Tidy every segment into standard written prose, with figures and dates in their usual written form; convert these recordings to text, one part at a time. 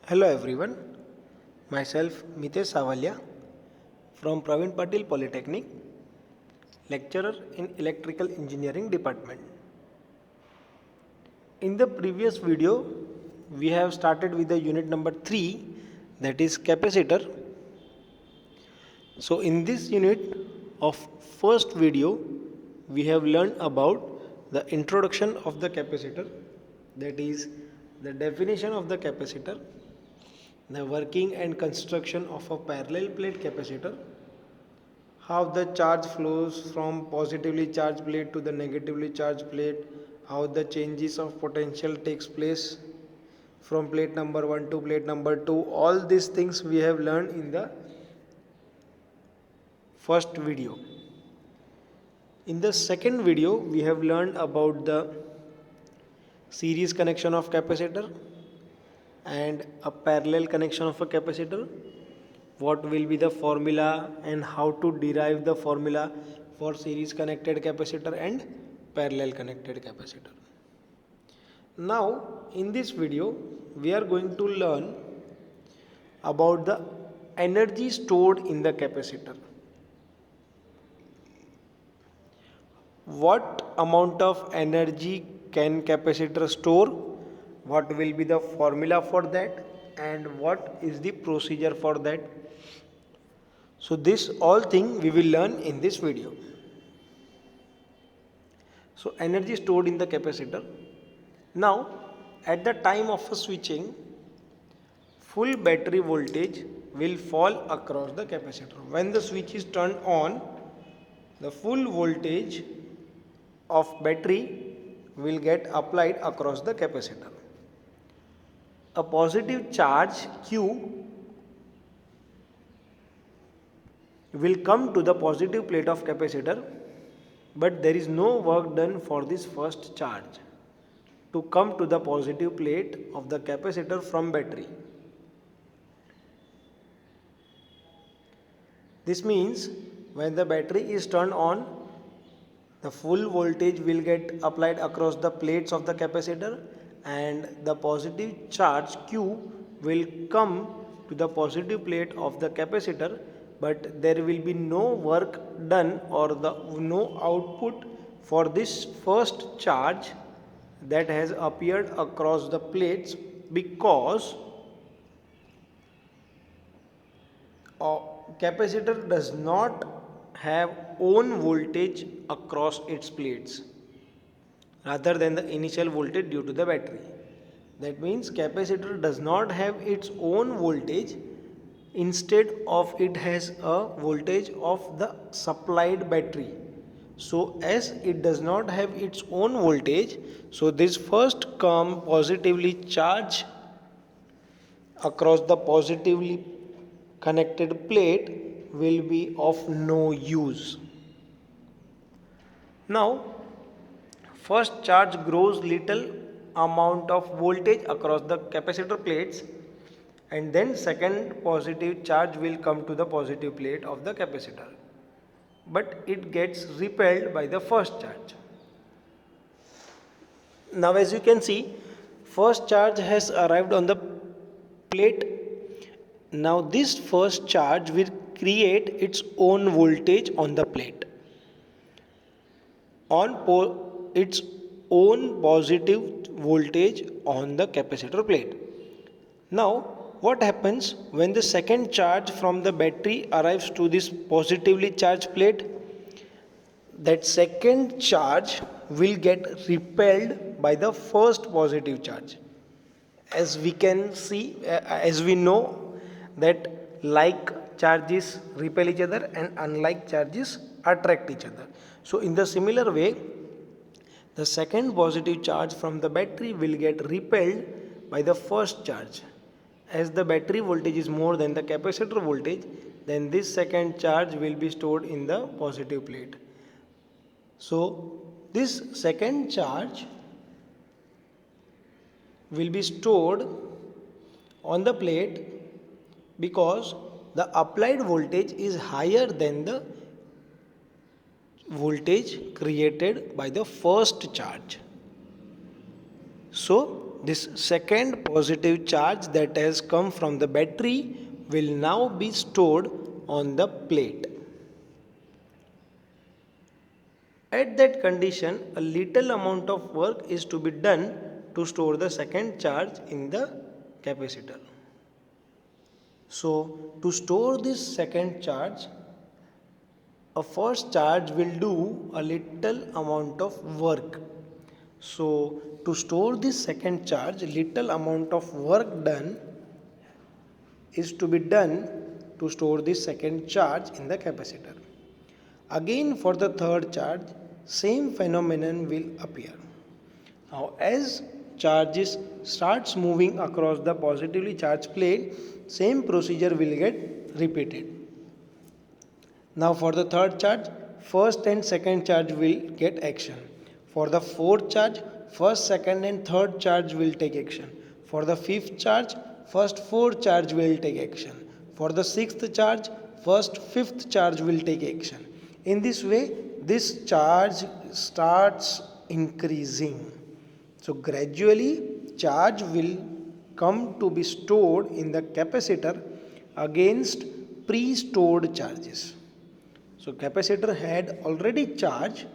Hello everyone, myself Mitesh Savalya from Praveen Patil Polytechnic, lecturer in Electrical Engineering Department. In the previous video, we have started with the unit number 3, that is capacitor. So in this unit of first video, we have learned about the introduction of the capacitor, that is the definition of the capacitor, the working and construction of a parallel plate capacitor, how the charge flows from positively charged plate to the negatively charged plate, how the changes of potential takes place from plate number 1 to plate number 2. All these things we have learned in the first video. In the second video, we have learned about the series connection of capacitor and a parallel connection of a capacitor, what will be the formula and how to derive the formula for series connected capacitor and parallel connected capacitor. Now in this video we are going to learn about the energy stored in the capacitor. What amount of energy can capacitor store, what will be the formula for that, and what is the procedure for that. So this all thing we will learn in this video. So energy stored in the capacitor. Now at the time of a switching, full battery voltage will fall across the capacitor. When the switch is turned on, the full voltage of battery will get applied across the capacitor. A positive charge Q will come to the positive plate of capacitor, but there is no work done for this first charge to come to the positive plate of the capacitor from battery. This means when the battery is turned on, the full voltage will get applied across the plates of the capacitor and the positive charge Q will come to the positive plate of the capacitor, but there will be no work done or no output for this first charge that has appeared across the plates, because capacitor does not have own voltage across its plates rather than the initial voltage due to the battery. That means capacitor does not have its own voltage, instead of it has a voltage of the supplied battery. So as it does not have its own voltage, so this first come positively charged across the positively connected plate will be of no use. Now first charge grows little amount of voltage across the capacitor plates, and then second positive charge will come to the positive plate of the capacitor, but it gets repelled by the first charge. Now as you can see, first charge has arrived on the plate. Now this first charge will create its own voltage on the plate, on its own positive voltage on the capacitor plate. Now what happens when the second charge from the battery arrives to this positively charged plate? That second charge will get repelled by the first positive charge. As we can see, as we know that like charges repel each other and unlike charges attract each other. So in the similar way, the second positive charge from the battery will get repelled by the first charge. As the battery voltage is more than the capacitor voltage, then this second charge will be stored in the positive plate. So this second charge will be stored on the plate because the applied voltage is higher than the voltage created by the first charge. So this second positive charge that has come from the battery will now be stored on the plate. At that condition, a little amount of work is to be done to store the second charge in the capacitor. So, to store this second charge, a first charge will do a little amount of work. So, to store this second charge, little amount of work done is to be done to store this second charge in the capacitor. Again, for the third charge, same phenomenon will appear. Now, as charges starts moving across the positively charged plate, same procedure will get repeated. Now, for the third charge, first and second charge will get action. For the fourth charge, first, second and third charge will take action. For the fifth charge, first four charge will take action. For the sixth charge, first fifth charge will take action. In this way, this charge starts increasing. So gradually, charge will come to be stored in the capacitor against pre-stored charges. So capacitor had already charged,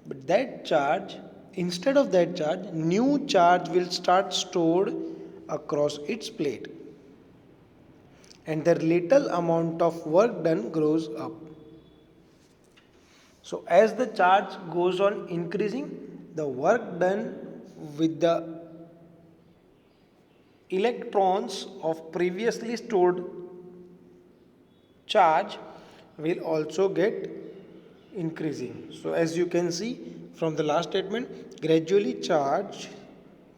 but that charge, instead of that charge, new charge will start stored across its plate. And the little amount of work done grows up. So as the charge goes on increasing, the work done with the electrons of previously stored charge will also get increasing. So as you can see from the last statement, gradually charge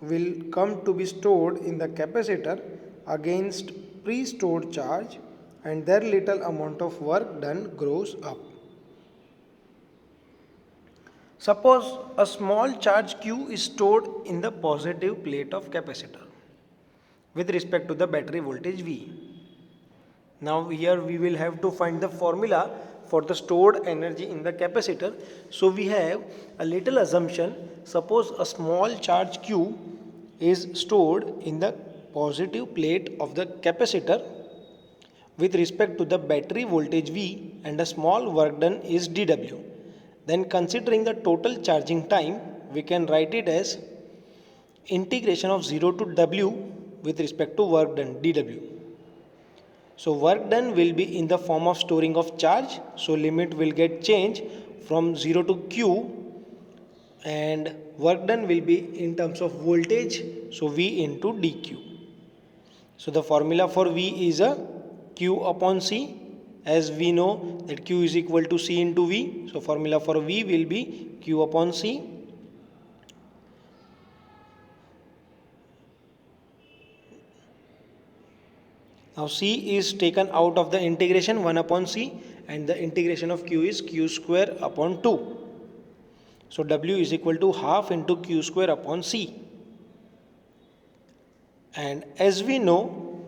will come to be stored in the capacitor against pre-stored charge, and their little amount of work done grows up. Suppose a small charge Q is stored in the positive plate of capacitor with respect to the battery voltage V. Now here we will have to find the formula for the stored energy in the capacitor. So we have a little assumption. Suppose a small charge Q is stored in the positive plate of the capacitor with respect to the battery voltage V, and a small work done is dW. Then considering the total charging time, we can write it as integration of 0 to W with respect to work done dW. So work done will be in the form of storing of charge. So limit will get changed from 0 to Q, and work done will be in terms of voltage. So V into dQ. So the formula for V is a Q upon C, as we know that Q is equal to C into V. So formula for V will be Q upon C. Now C is taken out of the integration 1 upon C, and the integration of Q is Q square upon 2. So W is equal to half into Q square upon C. And as we know,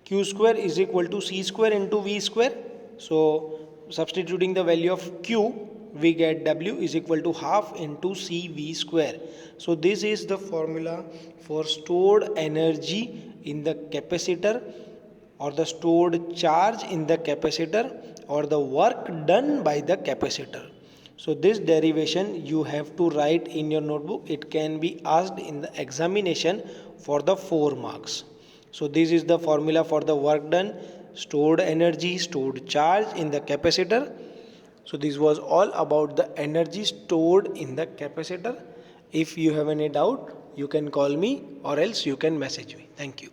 Q square is equal to C square into V square. So substituting the value of Q, we get W is equal to half into CV square. So this is the formula for stored energy in the capacitor, or the stored charge in the capacitor, or the work done by the capacitor. So this derivation you have to write in your notebook. It can be asked in the examination for the 4 marks. So this is the formula for the work done, stored energy, stored charge in the capacitor. So this was all about the energy stored in the capacitor. If you have any doubt, you can call me or else you can message me. Thank you.